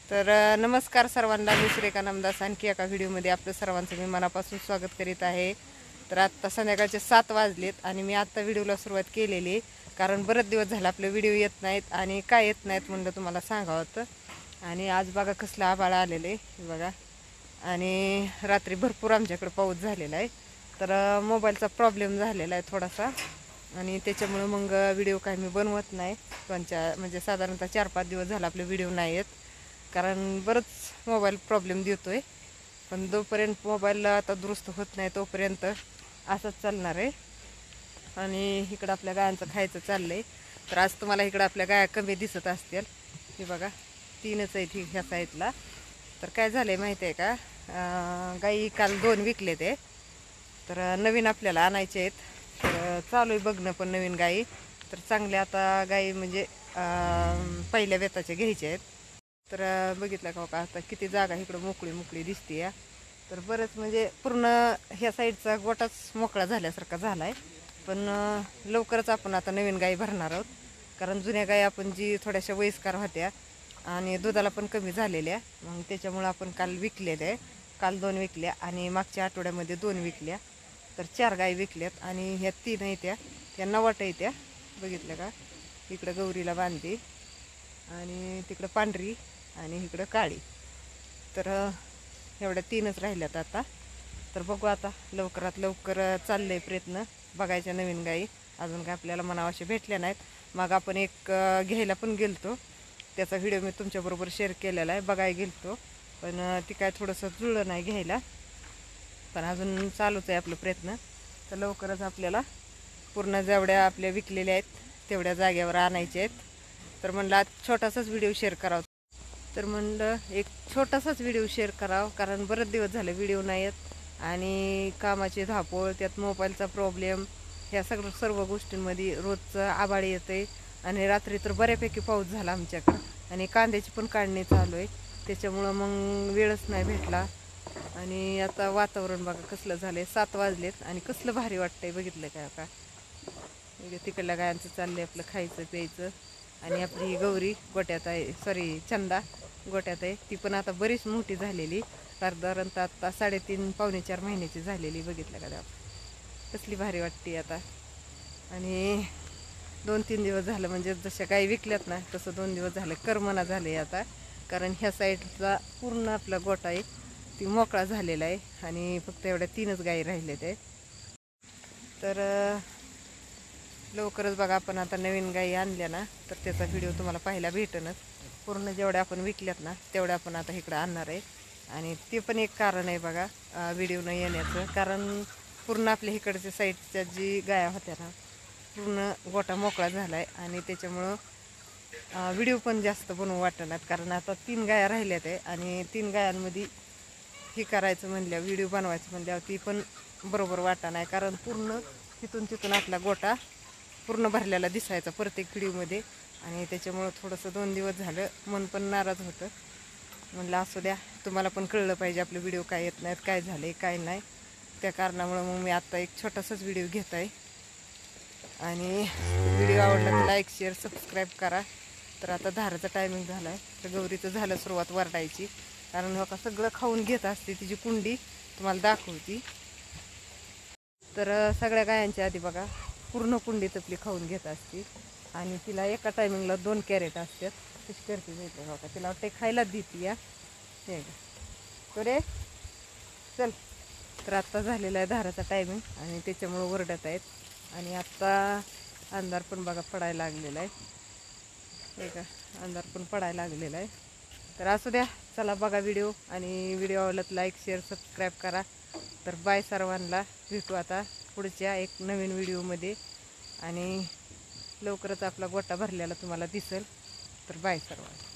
तर नमस्कार सर्वांना, मी श्रेखा नामदास आणखी एका व्हिडिओमध्ये आपलं सर्वांचं मी मनापासून स्वागत करीत आहे. तर आत्ता संध्याकाळचे 7 वाजलेत आणि मी आत्ता व्हिडिओला सुरुवात केलेली आहे, कारण बरेच दिवस झाले आपले व्हिडिओ येत नाहीत आणि काय येत नाहीत म्हणलं तुम्हाला सांगावं होतं. आणि आज बघा कसलं आभाळ आलेलं आहे बघा, आणि रात्री भरपूर आमच्याकडे पाऊस झालेला आहे. तर मोबाईलचा प्रॉब्लेम झालेला आहे थोडासा, आणि त्याच्यामुळं मग व्हिडिओ काय मी बनवत नाही. म्हणजे साधारणतः 4-5 दिवस झाला आपले व्हिडिओ नाही आहेत, कारण बरंच मोबाईल प्रॉब्लेम देतो आहे. पण जोपर्यंत मोबाईल आता दुरुस्त होत नाही तोपर्यंत असंच चालणार आहे. आणि इकडं आपल्या गायांचं खायचं चाललं आहे. तर आज तुम्हाला इकडं आपल्या गाया कमी दिसत असतील. हे बघा 3च आहेत ह्या साईडला. तर काय झालं आहे माहिती आहे का, गाई काल 2 विकले ते. तर नवीन आपल्याला आणायचे आहेत. तर चालू आहे बघणं पण नवीन गाई. तर चांगल्या आता गाई म्हणजे पहिल्या वेताच्या घ्यायच्या आहेत. तर बघितलं का आता किती जागा इकडं मोकळी मोकळी दिसते या. तर बरंच म्हणजे पूर्ण ह्या साईडचा गोटाच मोकळा झाल्यासारखा झाला आहे. पण लवकरच आपण आता नवीन गाई भरणार आहोत, कारण जुन्या गाई आपण जी थोड्याशा वयस्कर होत्या आणि दुधाला पण कमी झालेल्या, मग त्याच्यामुळं आपण काल विकलेल्या आहे. काल 2 विकल्या आणि मागच्या आठवड्यामध्ये 2 विकल्या. तर 4 गाई विकल्यात आणि ह्या 3 येत्या, त्या नवाट येत्या. बघितलं का, इकडं गौरीला बांधली आणि तिकडं पांढरी आणि इकडं काळी. तर एवढ्या 3च राहिल्यात आता. तर बघू आता लवकरात लवकर चाललंय प्रयत्न बघायच्या नवीन गाई. अजून काय आपल्याला मनावाशे भेटल्या नाहीत. मग आपण एक घ्यायला पण गेलतो, त्याचा व्हिडिओ मी तुमच्याबरोबर शेअर केलेला आहे. बघायला गेलतो पण ती काय थोडंसं जुळलं नाही घ्यायला. पण अजून चालूच आहे आपलं प्रयत्न. तर लवकरच आपल्याला पूर्ण जेवढ्या आपल्या विकलेल्या आहेत तेवढ्या जागेवर आणायच्या आहेत. तर म्हणलं आज छोटासाच व्हिडिओ शेअर करावा. तर म्हणलं एक छोटासाच व्हिडिओ शेअर करावं, कारण बरेच दिवस झाले व्हिडिओ नाही आहेत आणि कामाची धावपळ, त्यात मोबाईलचा प्रॉब्लेम, ह्या सर्व गोष्टींमध्ये रोजचं आभाळ येते. आणि रात्री तर बऱ्यापैकी पाऊस झाला आमच्याकडं, आणि कांद्याची पण काढणी चालू आहे. त्याच्यामुळं मग वेळच नाही भेटला. आणि आता वातावरण बघा कसलं झालं आहे, 7 वाजलेत आणि कसलं भारी वाटतंय. बघितलं काय का, तिकडल्या गायांचं चाललंय आपलं खायचं प्यायचं. आणि आपली ही गौरी गोट्यात आहे, सॉरी चंदा गोट्यात आहे. ती पण आता बरीच मोठी झालेली, साधारणतः आता 3.5-4 महिन्याची झालेली. बघितलं का, कसली भारी वाटते आता. आणि 2-3 दिवस झालं म्हणजे जशा गाई विकल्यात ना तसं 2 दिवस झालं करमना झाले आता, कारण ह्या साईडचा पूर्ण आपला गोटा आहे ती मोकळा झालेला आहे आणि फक्त एवढ्या 3च गाई राहिल्या ते. तर लवकरच बघा आपण आता नवीन गाई आणल्या ना तर त्याचा व्हिडिओ तुम्हाला पाहायला भेटणच. पूर्ण जेवढ्या आपण विकल्यात ना तेवढ्या आपण आता इकडं आणणार आहे. आणि ते पण एक कारण आहे बघा व्हिडिओ न येण्याचं, कारण पूर्ण आपल्या इकडच्या साईडच्या जी गाया होत्या ना पूर्ण गोटा मोकळा झाला आहे आणि त्याच्यामुळं व्हिडिओ पण जास्त बनवू वाटणार, कारण आता 3 गाया राहिल्यात आहे आणि 3 गायांमध्ये हे करायचं म्हणल्यावर व्हिडिओ बनवायचं म्हणल्यावर ती पण बरोबर वाटा नाही, कारण पूर्ण तिथून आपला गोटा पूर्ण भरलेला दिसायचा प्रत्येक व्हिडिओमध्ये. आणि त्याच्यामुळं थोडंसं 2 दिवस झालं मन पण नाराज होतं. म्हणलं असू द्या, तुम्हाला पण कळलं पाहिजे आपले व्हिडिओ काय येत नाहीत, काय झाले काय नाही. त्या कारणामुळं मग मी आत्ता एक छोटासाच व्हिडिओ घेत आहे. आणि व्हिडिओ आवडला तर लाईक शेअर सबस्क्राईब करा. तर आता धाराचा टायमिंग झाला आहे, तर गौरीचं झालं सुरुवात वरडायची, कारण आता सगळं खाऊन घेत असते. तिची कुंडी तुम्हाला दाखवती. तर सगळ्या गायांच्या आधी बघा पूर्ण कुंडीत आपली खाऊन घेत असते. आणि तिला एका टायमिंगला 2 कॅरेट असतात. कशी करते माहिती बघा, तिला वाटते खायलाच देते या. हे का रे चल. तर आत्ता झालेला आहे धाराचा टायमिंग आणि त्याच्यामुळं ओरडत आहेत. आणि आत्ता अंधार पण बघा पडायला लागलेला आहे. हे का, अंधार पण पडायला लागलेला आहे. तर असू द्या, चला बघा व्हिडिओ, आणि व्हिडिओ आवडला तर लाईक शेअर सबस्क्राईब करा. तर बाय सर्वांना, भेटू आता पुढच्या एक नवीन व्हिडिओमध्ये. आणि लवकरच आपला गोटा भरलेला तुम्हाला दिसेल. तर बाय सर्वांना.